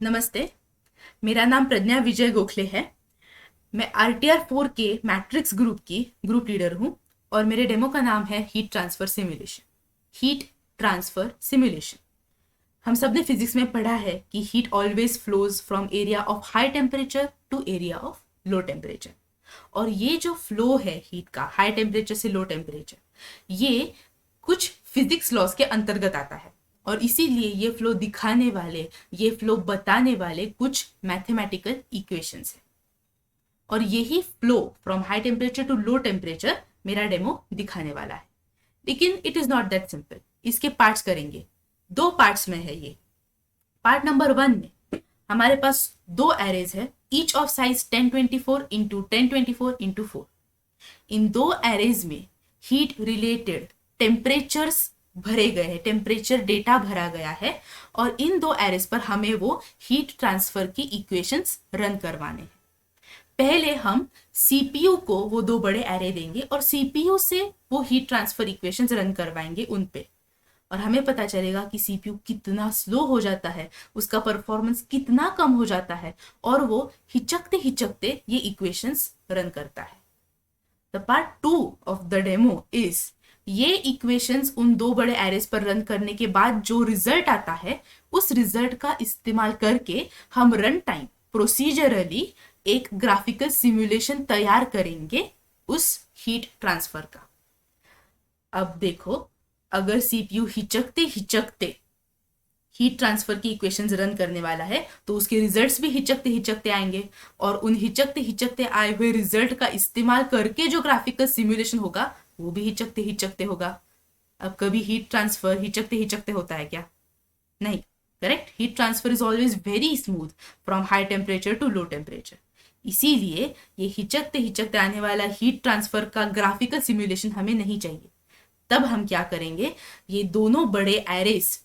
नमस्ते। मेरा नाम प्रज्ञा विजय गोखले है। मैं RTR 4 के मैट्रिक्स ग्रुप की ग्रुप लीडर हूँ और मेरे डेमो का नाम है heat transfer simulation. Heat transfer simulation. हम सब ने फिजिक्स में पढ़ा है कि heat always flows from area of high temperature to area of low temperature. और ये जो फ्लो है हीट का हाई टेम्परेचर से लो टेम्परेचर, ये कुछ फिजिक्स लॉज के अंतर्गत आता है और इसीलिए ये फ्लो दिखाने वाले, ये फ्लो बताने वाले कुछ मैथमेटिकल इक्वेशंस है। और यही flow from high temperature to low temperature मेरा डेमो दिखाने वाला है। लेकिन it is not that simple. इसके पार्ट्स करेंगे, दो पार्ट्स में है ये। पार्ट नंबर 1 में हमारे पास दो एरेज है, each of size 1024 into 1024 into 4। इन दो एरेज में हीट रिलेटेड टेम्परेचर्स भरे गए हैं, टेम्परेचर डेटा भरा गया है और इन दो एरेज पर हमें वो हीट ट्रांसफर की इक्वेशंस रन करवाने हैं। पहले हम सीपीयू को वो दो बड़े एरे देंगे और सीपीयू से वो हीट ट्रांसफर इक्वेशंस रन करवाएंगे उन पे, और हमें पता चलेगा कि सीपीयू कितना स्लो हो जाता है, उसका परफॉर्मेंस कितना कम हो जाता है और वो हिचकते हिचकते ये इक्वेशंस रन करता है। The part 2 of the demo is ये इक्वेशंस उन दो बड़े एरेज पर रन करने के बाद जो रिजल्ट आता है, उस रिजल्ट का इस्तेमाल करके हम रन टाइम प्रोसीजरली एक ग्राफिकल सिमुलेशन तैयार करेंगे उस हीट ट्रांसफर का। अब देखो, अगर सीपीयू हिचकते हिचकते हीट ट्रांसफर की इक्वेशंस रन करने वाला है तो उसके रिजल्ट्स भी हिचकते हिचकते आएंगे और उन हिचकते हिचकते आए हुए रिजल्ट का इस्तेमाल करके जो ग्राफिकल सिमुलेशन होगा वो भी हिचकते हिचकते होगा। अब कभी हीट ट्रांसफर हिचकते हिचकते होता है क्या? नहीं, correct. Heat transfer is always very smooth from high temperature to low temperature. इसीलिए ये हिचकते हिचकते आने वाला हीट ट्रांसफर का ग्राफिकल सिमुलेशन हमें नहीं चाहिए। तब हम क्या करेंगे, ये दोनों बड़े एरेज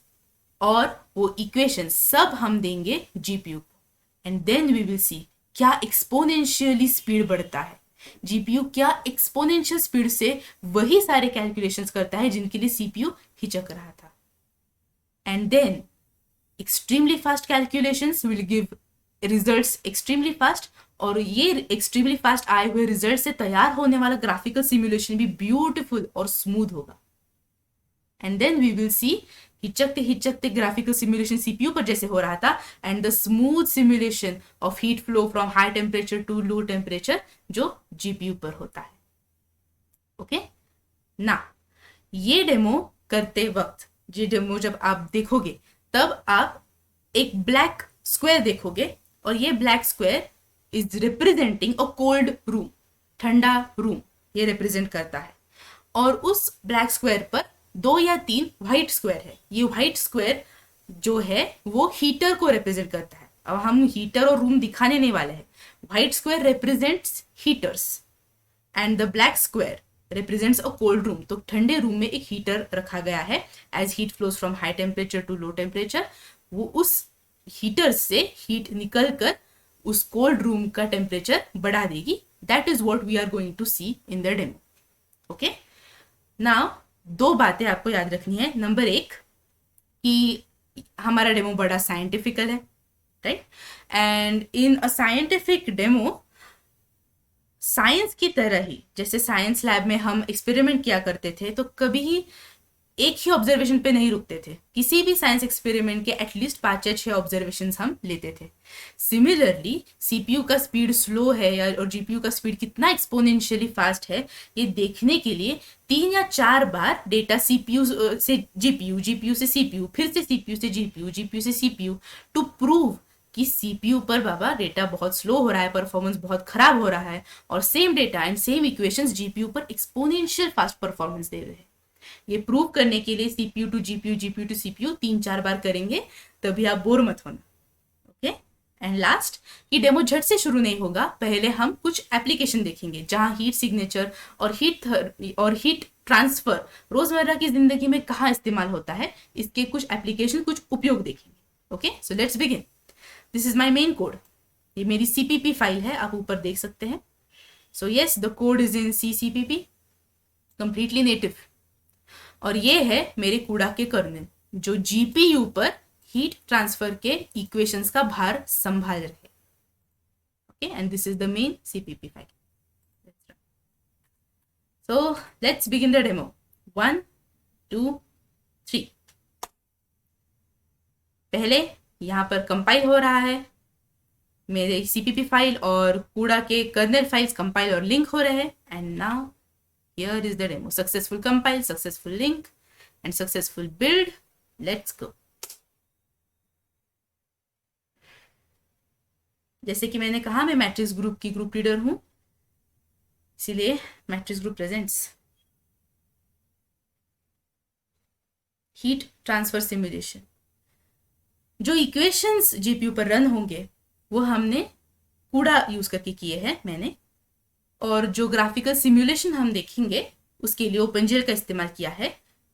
और वो इक्वेशन सब हम देंगे जीपीयू को and then we will see क्या एक्सपोनेंशियली स्पीड बढ़ता है। जीपीयू क्या एक्सपोनेंशियल स्पीड से वही सारे कैलकुलेशंस करता है जिनके लिए सीपीयू हिचक रहा था। And then extremely fast calculations will give results extremely fast, और ये एक्सट्रीमली फास्ट आए हुए रिजल्ट से तैयार होने वाला ग्राफिकल सिमुलेशन भी ब्यूटीफुल और स्मूथ होगा। And then we will see हिचकते हिचकते ग्राफिकल सिमुलेशन सीपीयू पर जैसे हो रहा था and the smooth simulation of heat flow from high temperature to low temperature जो जीपीयू पर होता है। ओके ना, ये डेमो करते वक्त, ये डेमो जब आप देखोगे तब आप एक ब्लैक स्क्वायर देखोगे और ये black square is representing a cold room, ठंडा रूम ये रिप्रेजेंट करता है। और उस ब्लैक स्क्वायर पर 2 या 3 व्हाइट स्क्वायर है। ये व्हाइट स्क्वायर जो है वो हीटर को रिप्रेजेंट करता है। अब हम हीटर और रूम दिखाने नहीं वाले हैं। White square represents heaters and the black square represents a cold room. तो ठंडे रूम में एक हीटर रखा गया है। As heat flows from high temperature to low temperature, वो उस हीटर से हीट निकल कर उस कोल्ड रूम का टेम्परेचर बढ़ा देगी। That is what we are going to see in the demo. Okay, now दो बातें आपको याद रखनी है। नंबर 1 कि हमारा डेमो बड़ा साइंटिफिकल है, right? And in a scientific demo, science की तरह ही जैसे साइंस लैब में हम एक्सपेरिमेंट किया करते थे तो कभी ही एक ही ऑब्जर्वेशन पे नहीं रुकते थे। किसी भी साइंस एक्सपेरिमेंट के एटलीस्ट 5 या 6 ऑब्जर्वेशन हम लेते थे। सिमिलरली सीपीयू का स्पीड स्लो है या और जीपीयू का स्पीड कितना एक्सपोनेंशियली फास्ट है, ये देखने के लिए 3 या 4 बार डेटा सीपीयू से जीपीयू, जीपीयू से सीपीयू, फिर से सीपीयू से जीपीयू, जीपीयू से सीपीयू, टू प्रूव कि सीपीयू पर बाबा डेटा बहुत स्लो हो रहा है, परफॉर्मेंस बहुत खराब हो रहा है, और same data and same equations GPU पर एक्सपोनेंशियल फास्ट परफॉर्मेंस दे रहे हैं। ये प्रूव करने के लिए CPU to GPU, GPU to CPU 3-4 बार करेंगे, तभी आप बोर मत होना। ओके, एंड लास्ट, ये डेमो झट से शुरू नहीं होगा। पहले हम कुछ एप्लीकेशन देखेंगे जहां हीट सिग्नेचर और हीट ट्रांसफर रोजमर्रा की जिंदगी में कहाँ इस्तेमाल होता है, इसके कुछ एप्लीकेशन, कुछ उपयोग देखेंगे। Okay, so let's begin. This is my main code. ये मेरी सीपीपी फाइल है, आप ऊपर देख सकते हैं। So yes, the code is in CCPP, completely native. और ये है मेरे कूड़ा के कर्नेल जो जीपीयू पर हीट ट्रांसफर के इक्वेशंस का भार संभाल रहे. Okay, and this is the main CPP file. So let's begin the demo. 1, 2, 3. पहले यहाँ पर कंपाइल हो रहा है, मेरे CPP फाइल और कूड़ा के कर्नल फाइल्स कंपाइल और लिंक हो रहे हैं. And now here is the demo. Successful compile, successful link and successful build. Let's go. जैसे कि मैंने कहा, मैं मैट्रिक्स ग्रुप की ग्रुप लीडर हूं, इसीलिए matrix group presents heat transfer simulation. जो इक्वेशंस जीपीयू पर रन होंगे वो हमने कूड़ा यूज करके किए हैं मैंने, और जो ग्राफिकल सिमुलेशन हम देखेंगे उसके लिए ओपनजीएल का इस्तेमाल किया है.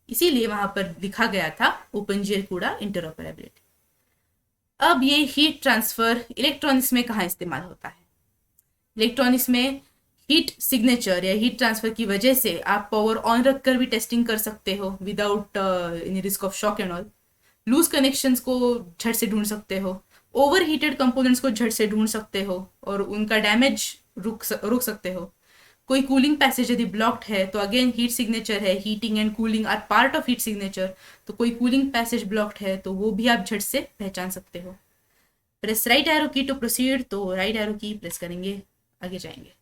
इसीलिए वहां पर लिखा गया था ओपनजीएल कूड़ा इंटरऑपरेबिलिटी. अब ये हीट ट्रांसफर इलेक्ट्रॉनिक्स में कहाँ इस्तेमाल होता है? इलेक्ट्रॉनिक्स में हीट सिग्नेचर या हीट ट्रांसफर की वजह से आप पावर ऑन रखकर भी टेस्टिंग कर सकते हो without any risk of shock and all. Loose connections को झट से ढूंढ सकते हो, ओवर हीटेड कंपोनेंट्स को झट से ढूंढ सकते हो और उनका डैमेज रुक सकते हो. कोई कूलिंग पैसेज यदि ब्लॉक्ड है तो अगेन हीट सिग्नेचर है, heating and cooling are part of heat signature. तो कोई कूलिंग पैसेज ब्लॉक्ड है तो वो भी आप झट से पहचान सकते हो. Press right arrow key to proceed. तो राइट एरो की प्रेस करेंगे, आगे जाएंगे.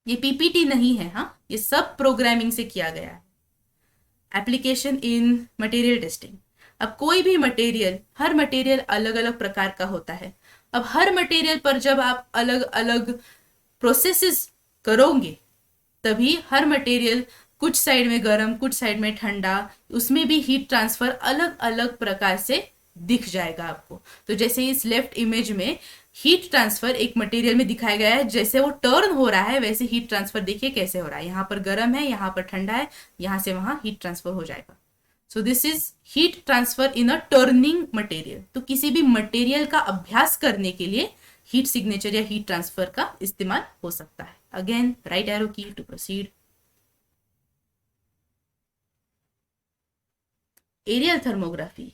ये पीपीटी नहीं है, हाँ, ये सब प्रोग्रामिंग से किया गया है. Application in material testing. अब कोई भी मटेरियल, हर मटेरियल अलग अलग प्रकार का होता है. अब हर मटेरियल पर जब आप अलग अलग प्रोसेसेस करोगे तभी हर मटेरियल कुछ साइड में गर्म, कुछ साइड में ठंडा, उसमें भी हीट ट्रांसफर अलग अलग प्रकार से दिख जाएगा आपको. तो जैसे इस लेफ्ट इमेज में हीट ट्रांसफर एक मटेरियल में दिखाया गया है, जैसे वो टर्न हो रहा है वैसे हीट ट्रांसफर देखिए कैसे हो रहा है. यहाँ पर गर्म है, यहाँ पर ठंडा है, यहाँ से वहां हीट ट्रांसफर हो जाएगा. So this is heat transfer in a turning material. तो किसी भी मटेरियल का अभ्यास करने के लिए हीट सिग्नेचर या हीट ट्रांसफर का इस्तेमाल हो सकता है. Again right arrow key to proceed. Aerial thermography.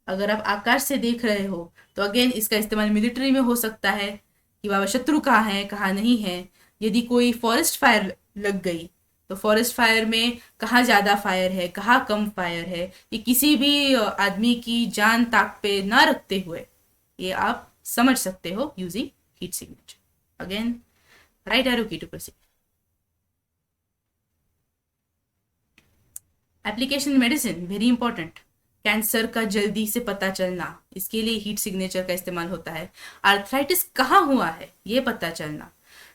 अगर आप आकाश से देख रहे हो तो अगेन इसका इस्तेमाल मिलिट्री में हो सकता है कि बाबा शत्रु कहाँ है कहाँ नहीं है. यदि कोई फॉरेस्ट फायर लग गई तो फॉरेस्ट फायर में कहाँ ज़्यादा फायर है, कहाँ कम फायर है, ये किसी भी आदमी की जान ताक पे ना रखते हुए ये आप समझ सकते हो using heat signature. Again right arrow key to proceed. Application medicine, very important. Cancer का जल्दी से पता चलना, इसके लिए हीट सिग्नेचर का इस्तेमाल होता है. आर्थराइटिस कहाँ हुआ है ये पता चलना.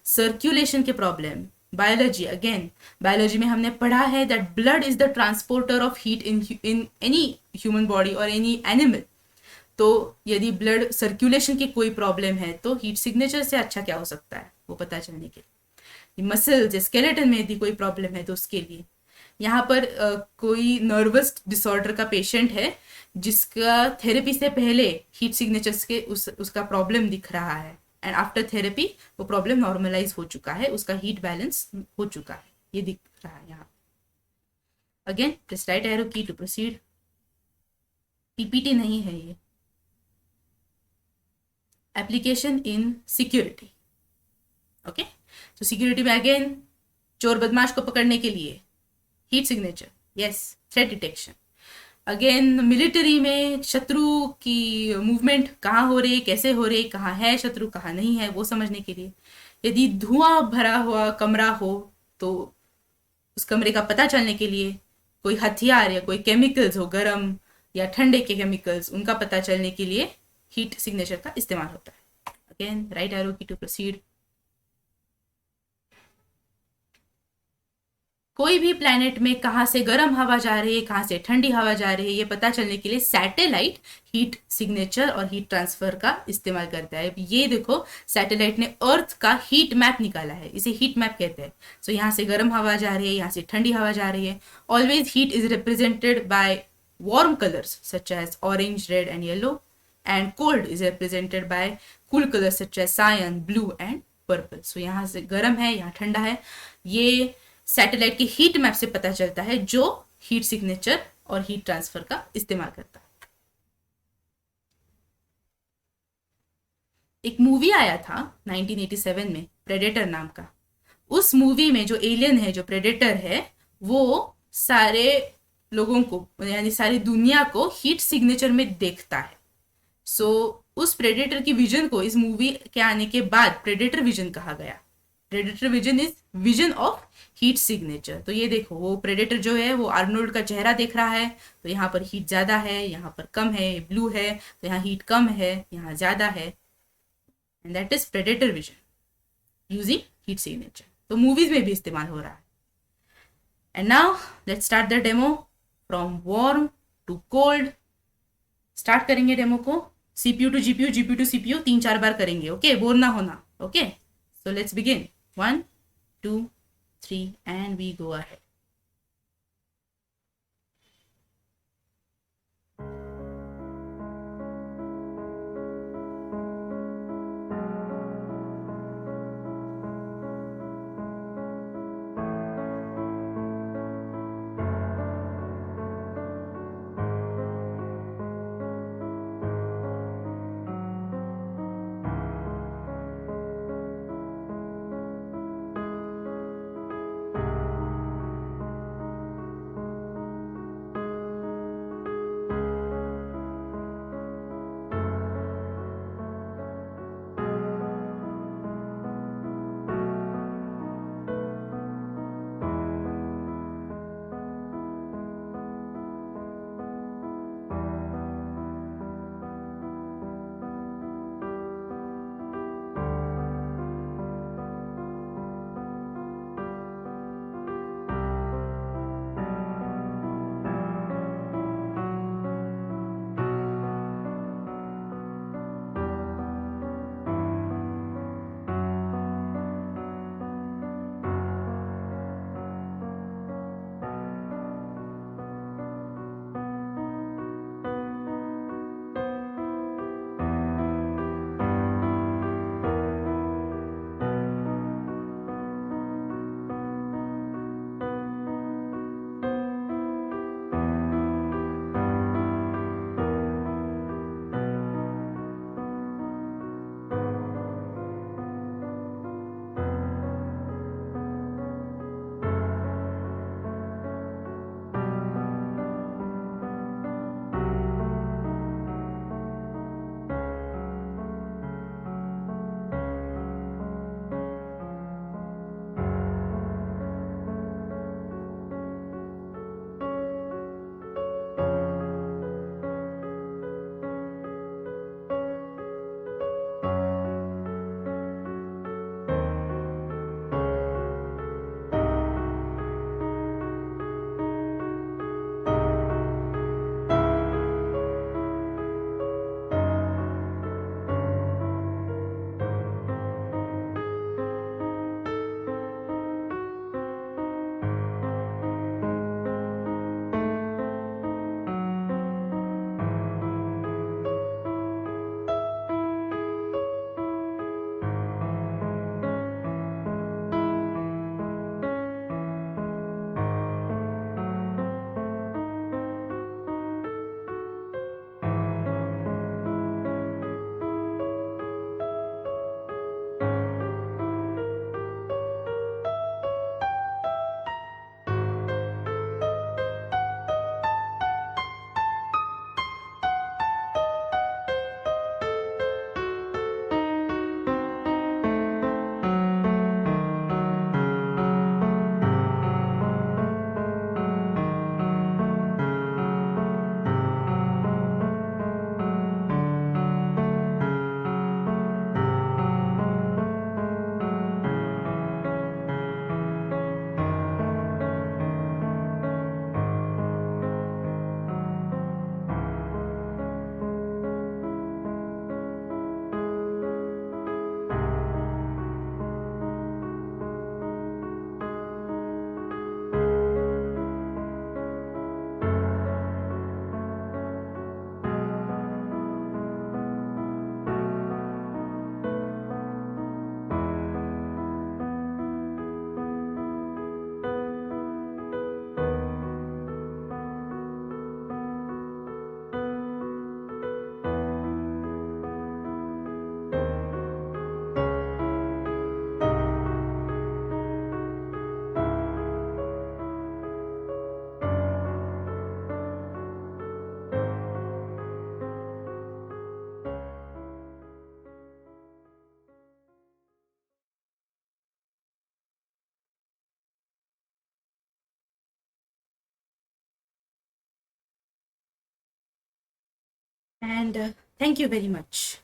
सर्कुलेशन के प्रॉब्लम. बायोलॉजी, अगेन बायोलॉजी में हमने पढ़ा है that blood is the transporter of heat in any human body और एनी एनिमल. तो यदि ब्लड सर्कुलेशन की कोई प्रॉब्लम है तो हीट सिग्नेचर से अच्छा क्या हो सकता है वो पता चलने के लिए. मसल्स, स्केलेटन में यदि कोई प्रॉब्लम है तो उसके लिए. यहाँ पर कोई नर्वस डिसऑर्डर का पेशेंट है जिसका थेरेपी से पहले हीट सिग्नेचर्स के उसका प्रॉब्लम दिख रहा है एंड आफ्टर थेरेपी वो प्रॉब्लम नॉर्मलाइज हो चुका है, उसका हीट बैलेंस हो चुका है, ये दिख रहा है यहाँ. Again press right arrow key to proceed. PPT नहीं है ये. Application in security. ओके, तो सिक्योरिटी में अगेन चोर बदमाश को पकड़ने के लिए heat signature, yes. Threat detection. Again military में शत्रु की मूवमेंट कहाँ हो रही है, कैसे हो रही है, कहाँ है शत्रु कहाँ नहीं है वो समझने के लिए. यदि धुआं भरा हुआ कमरा हो तो उस कमरे का पता चलने के लिए. कोई हथियार या कोई केमिकल्स हो, गर्म या ठंडे के केमिकल्स, उनका पता चलने के लिए हीट सिग्नेचर का इस्तेमाल होता है. Again right arrow key to proceed. कोई भी प्लैनेट में कहाँ से गर्म हवा जा रही है, कहाँ से ठंडी हवा जा रही है, ये पता चलने के लिए सैटेलाइट हीट सिग्नेचर और हीट ट्रांसफर का इस्तेमाल करता है. ये देखो, सैटेलाइट ने अर्थ का हीट मैप निकाला है, इसे हीट मैप कहते हैं. सो यहाँ से गर्म हवा जा रही है, यहाँ से ठंडी हवा जा रही है. Always heat is represented by warm colours such as orange, red and yellow, and cold is represented by cool colours such as cyan, blue and purple. So यहाँ से गर्म है, यहाँ ठंडा है. ये सैटेलाइट के हीट मैप से पता चलता है जो हीट सिग्नेचर और हीट ट्रांसफर का इस्तेमाल करता है. एक मूवी आया था 1987 में, प्रेडेटर नाम का। उस मूवी में जो एलियन है, जो प्रेडेटर है, वो सारे लोगों को, यानी सारी दुनिया को हीट सिग्नेचर में देखता है। सो उस प्रेडेटर की विजन को इस मूवी के आने के बाद प्रेडेटर विजन कहा गया। Predator vision is vision of heat signature. तो ये देखो, वो प्रेडेटर जो है वो आर्नोल्ड का चेहरा देख रहा है, तो यहाँ पर हीट ज्यादा है, यहाँ पर कम है, ब्लू है तो यहाँ हीट कम है, यहाँ ज्यादा है, and that is predator vision using heat signature. तो मूवीज में भी इस्तेमाल हो रहा है। And now let's start the demo from warm to cold. Start करेंगे डेमो को, CPU to GPU, GPU to CPU, 3-4 बार करेंगे, ओके? बोर ना होना, okay? So let's begin. 1 2 3 and we go ahead. And thank you very much.